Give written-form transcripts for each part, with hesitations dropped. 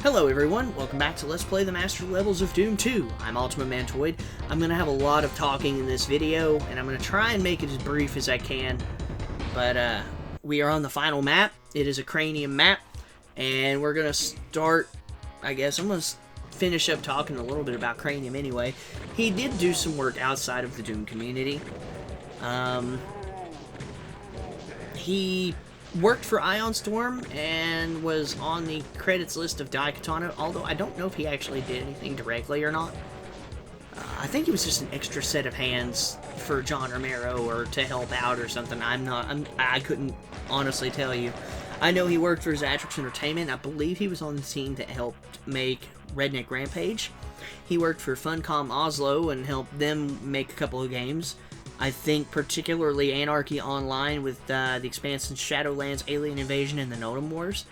Hello everyone, welcome back to Let's Play the Master Levels of Doom 2. I'm Ultimate Mantoid. I'm going to have a lot of talking in this video, and I'm going to try and make it as brief as I can. But, we are on the final map. It is a Cranium map, and we're going to start, I guess, I'm going to finish up talking a little bit about Cranium anyway. He did do some work outside of the Doom community. He worked for Ion Storm and was on the credits list of Daikatana, although I don't know if he actually did anything directly or not. I think he was just an extra set of hands for John Romero or to help out or something. I couldn't honestly tell you. I know he worked for Zatrix Entertainment. I believe he was on the team that helped make Redneck Rampage. He worked for Funcom Oslo and helped them make a couple of games. I think particularly Anarchy Online with the expansions Shadowlands, Alien Invasion, and the Notum Wars.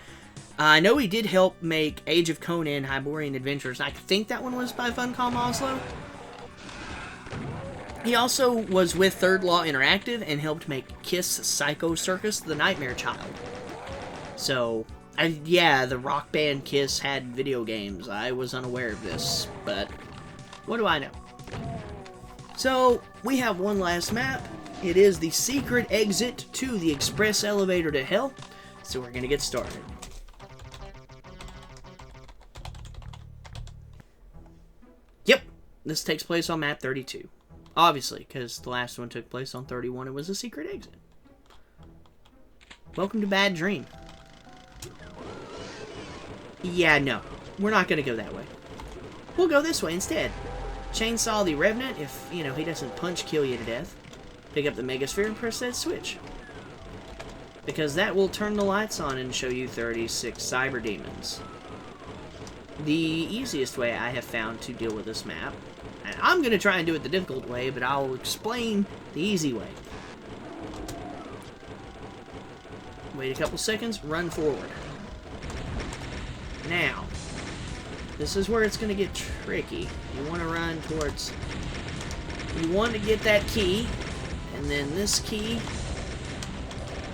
I know he did help make Age of Conan, Hyborian Adventures. I think that one was by Funcom Oslo. He also was with Third Law Interactive and helped make Kiss Psycho Circus, The Nightmare Child. So, yeah, the rock band Kiss had video games. I was unaware of this, but what do I know? So, we have one last map. It is the secret exit to the express elevator to hell. So we're going to get started. Yep, this takes place on map 32. Obviously, because the last one took place on 31. It was a secret exit. Welcome to Bad Dream. Yeah, no. We're not going to go that way. We'll go this way instead. Chainsaw the Revenant if, he doesn't punch-kill you to death. Pick up the Megasphere and press that switch. Because that will turn the lights on and show you 36 Cyberdemons. The easiest way I have found to deal with this map, and I'm going to try and do it the difficult way, but I'll explain the easy way. Wait a couple seconds, run forward. Now, this is where it's going to get tricky. You want to run towards... You want to get that key, and then this key,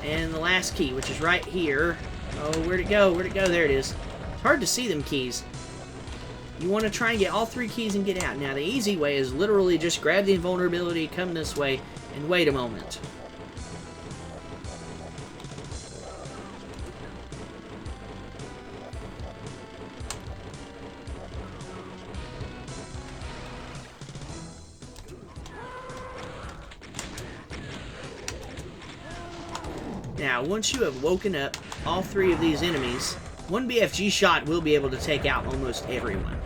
and the last key, which is right here. Oh, where'd it go? Where'd it go? There it is. It's hard to see them keys. You want to try and get all three keys and get out. Now, the easy way is literally just grab the invulnerability, come this way, and wait a moment. Now, once you have woken up all three of these enemies, one BFG shot will be able to take out almost everyone.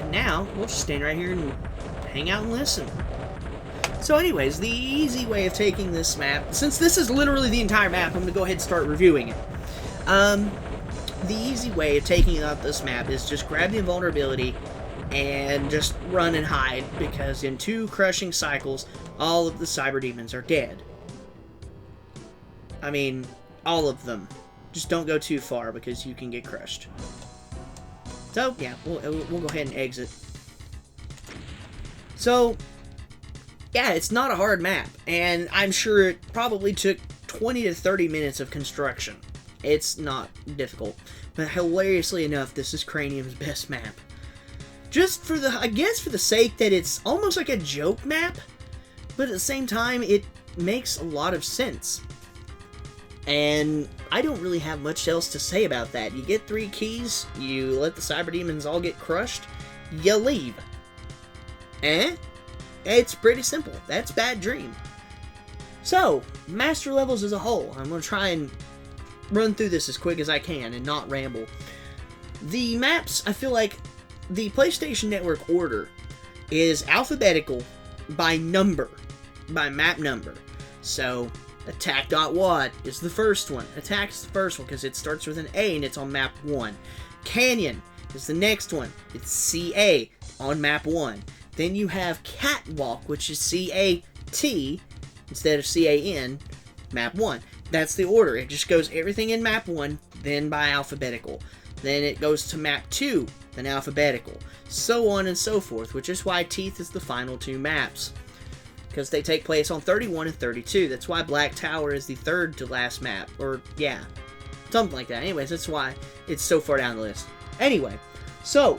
And now, we'll just stand right here and hang out and listen. So anyways, the easy way of taking this map, since this is literally the entire map, I'm going to go ahead and start reviewing it. The easy way of taking out this map is just grab the invulnerability and just run and hide, because in 2 crushing cycles, all of the Cyberdemons are dead. I mean, all of them. Just don't go too far because you can get crushed. So, yeah, we'll go ahead and exit. So, yeah, it's not a hard map. And I'm sure it probably took 20 to 30 minutes of construction. It's not difficult. But hilariously enough, this is Cranium's best map. Just for the, I guess for the sake that it's almost like a joke map. But at the same time, it makes a lot of sense. And I don't really have much else to say about that. You get 3 keys, you let the Cyberdemons all get crushed, you leave. It's pretty simple. That's Bad Dream. So, Master Levels as a whole. I'm going to try and run through this as quick as I can and not ramble. The maps, I feel like the PlayStation Network order is alphabetical by number, by map number. So, Attack.wad is the first one. Attack's the first one because it starts with an A and it's on map 1. Canyon is the next one. It's CA on map 1. Then you have Catwalk, which is CAT instead of CAN, map 1. That's the order. It just goes everything in map 1, then by alphabetical. Then it goes to map 2, then alphabetical. So on and so forth, which is why Teeth is the final 2 maps. Because they take place on 31 and 32. That's why Black Tower is the third to last map. Or, yeah. It's Something like that. Anyways, that's why it's so far down the list. Anyway, so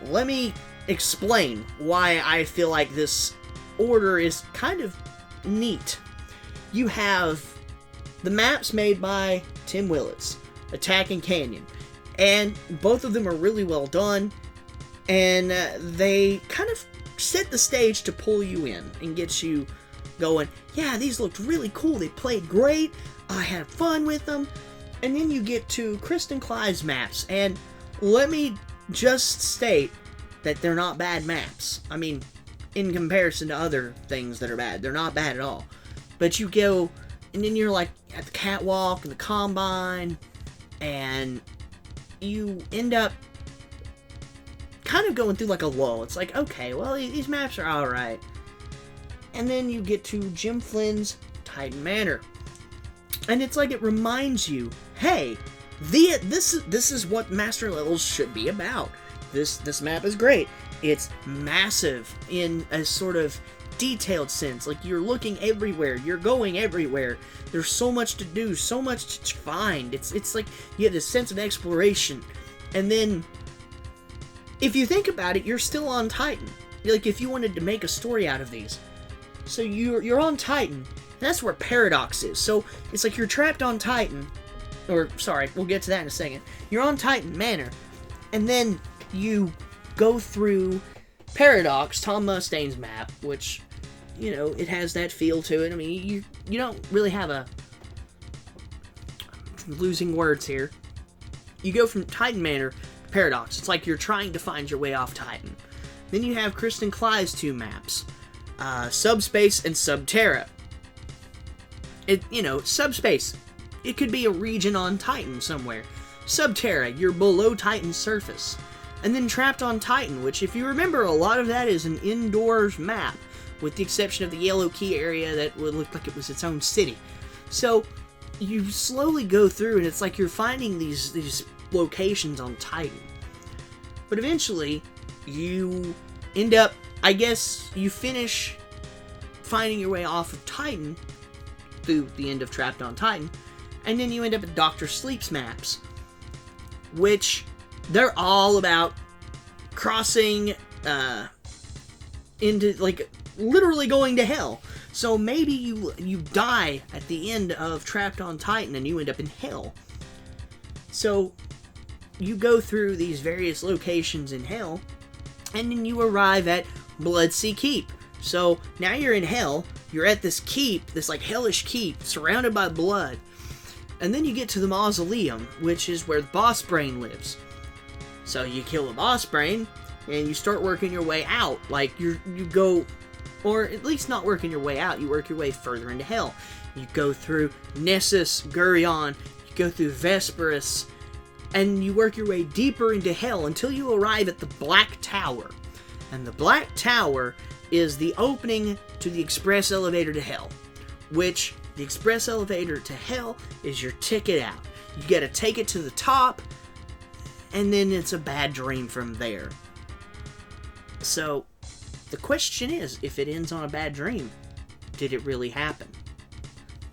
let me explain why I feel like this order is kind of neat. You have the maps made by Tim Willits, Attack and Canyon, and both of them are really well done, and they kind of set the stage to pull you in and get you going, yeah, these looked really cool, they played great, I had fun with them. And then you get to Crystallize Maps, and let me just state that they're not bad maps. I mean, in comparison to other things that are bad, they're not bad at all. But you go, and then you're like at the catwalk and the combine, and you end up kind of going through like a lull. It's like, okay, well, these maps are alright. And then you get to Jim Flynn's Titan Manor. And it's like it reminds you, hey, this is what Master Levels should be about. This map is great. It's massive in a sort of detailed sense. Like, you're looking everywhere. You're going everywhere. There's so much to do, so much to find. It's like you have this sense of exploration. And then, if you think about it, you're still on Titan. Like, if you wanted to make a story out of these. So you're on Titan, and that's where Paradox is. So, it's like you're trapped on Titan. Or, sorry, we'll get to that in a second. You're on Titan Manor, and then you go through Paradox, Tom Mustang's map, which, you know, it has that feel to it. I mean, you don't really have a... I'm losing words here. You go from Titan Manor to Paradox. It's like you're trying to find your way off Titan. Then you have Kristen Clyde's two maps, Subspace and Subterra. Subspace, it could be a region on Titan somewhere. Subterra, you're below Titan's surface. And then Trapped on Titan, which, if you remember, a lot of that is an indoors map, with the exception of the yellow key area that would look like it was its own city. So, you slowly go through, and it's like you're finding these locations on Titan. But eventually, you end up, I guess, you finish finding your way off of Titan, through the end of Trapped on Titan, and then you end up at Dr. Sleep's maps, which... they're all about crossing into, like, literally going to hell. So maybe you die at the end of Trapped on Titan and you end up in hell. So you go through these various locations in hell, and then you arrive at Bloodsea Keep. So now you're in hell, you're at this keep, this like hellish keep, surrounded by blood. And then you get to the Mausoleum, which is where the boss brain lives. So you kill the boss brain, and you start working your way out. Like, you go, or at least not working your way out, you work your way further into hell. You go through Nessus, Gurion, you go through Vesperus, and you work your way deeper into hell until you arrive at the Black Tower. And the Black Tower is the opening to the express elevator to hell, which the express elevator to hell is your ticket out. You gotta take it to the top, and then it's a bad dream from there. So, the question is, if it ends on a bad dream, did it really happen?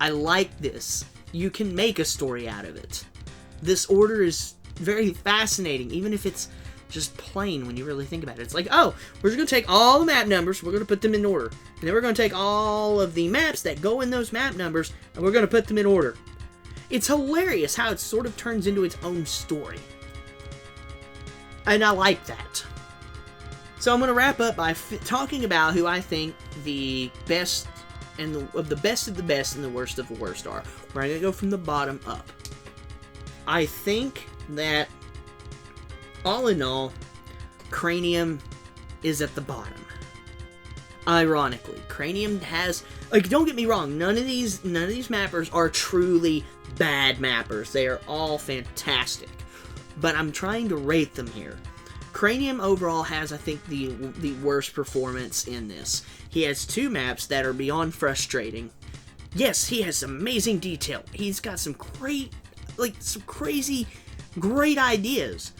I like this. You can make a story out of it. This order is very fascinating, even if it's just plain when you really think about it. It's like, oh, we're just going to take all the map numbers, we're going to put them in order. And then we're going to take all of the maps that go in those map numbers, and we're going to put them in order. It's hilarious how it sort of turns into its own story. And I like that. So I'm going to wrap up by talking about who I think the best and the best of the best and the worst of the worst are. We're going to go from the bottom up. I think that, all in all, Cranium is at the bottom. Ironically, Cranium has, like, don't get me wrong, none of these mappers are truly bad mappers. They are all fantastic. But I'm trying to rate them here. Cranium overall has, I think, the worst performance in this. He has two maps that are beyond frustrating. Yes, he has amazing detail. He's got some great, like, some crazy, great ideas.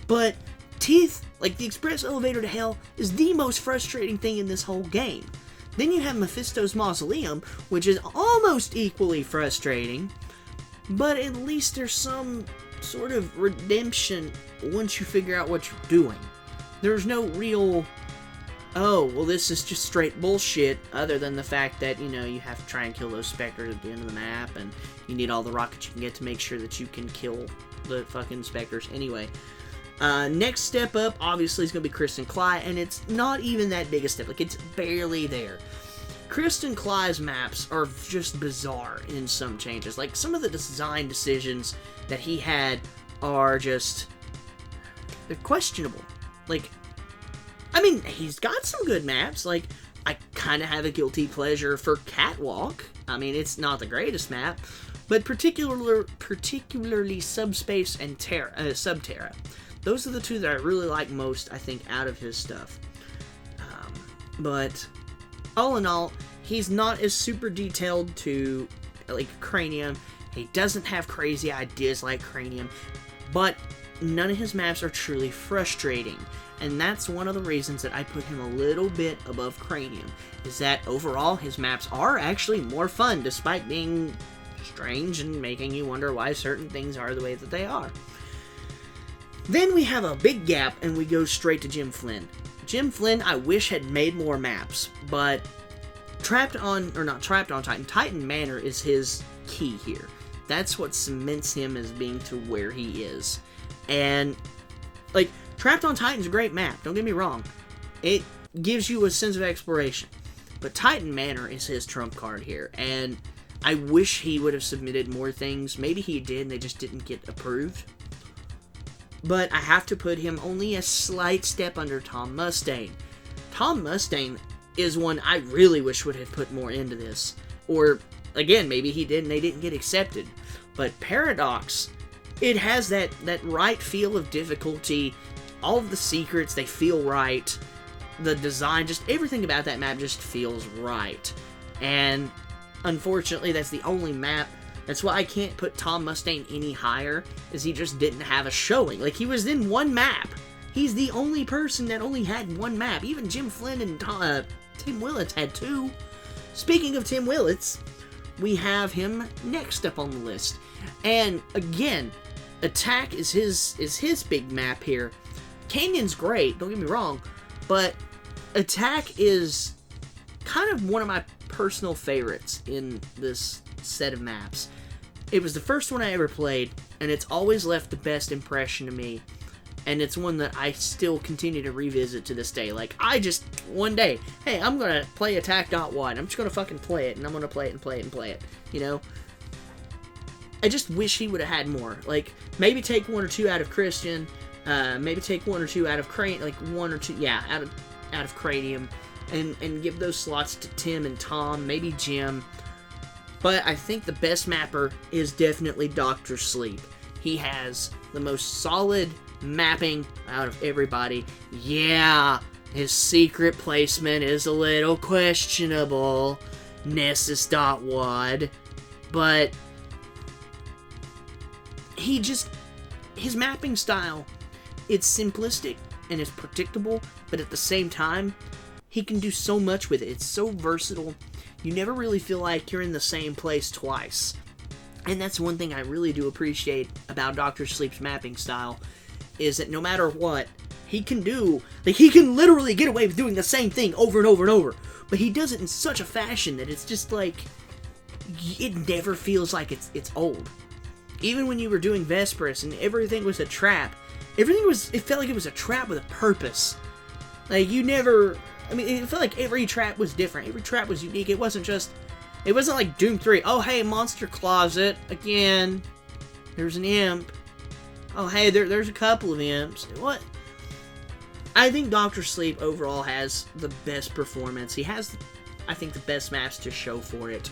But Teeth, like the express elevator to hell, is the most frustrating thing in this whole game. Then you have Mephisto's Mausoleum, which is almost equally frustrating. but at least there's some sort of redemption once you figure out what you're doing. There's no real, oh, well, this is just straight bullshit, other than the fact that, you know, you have to try and kill those specters at the end of the map, and you need all the rockets you can get to make sure that you can kill the fucking specters anyway. Next step up, obviously, is going to be Crystallize, and it's not even that big a step. Like, it's barely there. Crystallize maps are just bizarre in some changes. Like, some of the design decisions that he had are just, they're questionable. Like, I mean, he's got some good maps. Like, I kind of have a guilty pleasure for Catwalk. I mean, it's not the greatest map, but particularly Subspace and Subterra. Those are the two that I really like most, I think, out of his stuff. But all in all, he's not as super detailed to, like, Cranium. He doesn't have crazy ideas like Cranium, but none of his maps are truly frustrating. And that's one of the reasons that I put him a little bit above Cranium, is that overall his maps are actually more fun, despite being strange and making you wonder why certain things are the way that they are. Then we have a big gap, and we go straight to Jim Flynn. Jim Flynn, I wish, had made more maps, but Titan Manor is his key here. That's what cements him as being to where he is. And, like, Trapped on Titan's a great map, don't get me wrong. It gives you a sense of exploration. But Titan Manor is his trump card here, and I wish he would have submitted more things. Maybe he did, and they just didn't get approved. But I have to put him only a slight step under Tom Mustaine. Tom Mustaine is one I really wish would have put more into this. Or, again, maybe he did and they didn't get accepted. But Paradox, it has that right feel of difficulty. All of the secrets, they feel right. The design, just everything about that map just feels right. And unfortunately, that's the only map. That's why I can't put Tom Mustaine any higher, is he just didn't have a showing. Like, he was in one map. He's the only person that only had one map. Even Jim Flynn and Tim Willits had two. Speaking of Tim Willits, we have him next up on the list. And again, Attack is his big map here. Canyon's great, don't get me wrong, but Attack is kind of one of my personal favorites in this set of maps. It was the first one I ever played, and it's always left the best impression to me, and it's one that I still continue to revisit to this day. Like, I just, one day, hey, I'm gonna play Attack.wad, I'm just gonna fucking play it, and I'm gonna play it and play it and play it, you know? I just wish he would have had more. Like, maybe take one or two out of Christian, maybe take one or two out of Cranium, like one or two, yeah, out of Cranium, and give those slots to Tim and Tom, maybe Jim. But I think the best mapper is definitely Dr. Sleep. He has the most solid mapping out of everybody. Yeah, his secret placement is a little questionable, Nessus.wad, but his mapping style, it's simplistic and it's predictable, but at the same time, he can do so much with it. It's so versatile. You never really feel like you're in the same place twice. And that's one thing I really do appreciate about Dr. Sleep's mapping style, is that no matter what, he can do, like, he can literally get away with doing the same thing over and over and over, but he does it in such a fashion that it's just like, it never feels like it's old. Even when you were doing Vesperus and everything was a trap, it felt like it was a trap with a purpose. Like, you never, I mean, it felt like every trap was different. Every trap was unique. It wasn't like Doom 3. Oh, hey, monster closet. Again, there's an imp. Oh, hey, there's a couple of imps. What? I think Dr. Sleep overall has the best performance. He has, I think, the best maps to show for it.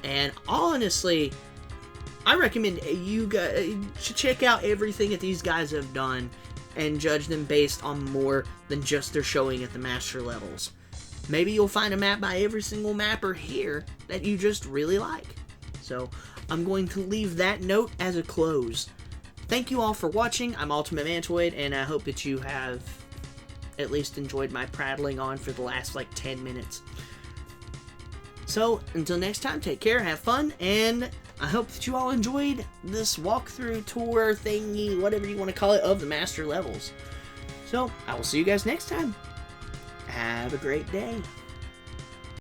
And honestly, I recommend you guys should check out everything that these guys have done and judge them based on more than just their showing at the master levels. Maybe you'll find a map by every single mapper here that you just really like. So, I'm going to leave that note as a close. Thank you all for watching. I'm Ultimate Mantoid, and I hope that you have at least enjoyed my prattling on for the last, like, 10 minutes. So, until next time, take care, have fun, and I hope that you all enjoyed this walkthrough tour thingy, whatever you want to call it, of the master levels. So, I will see you guys next time. Have a great day.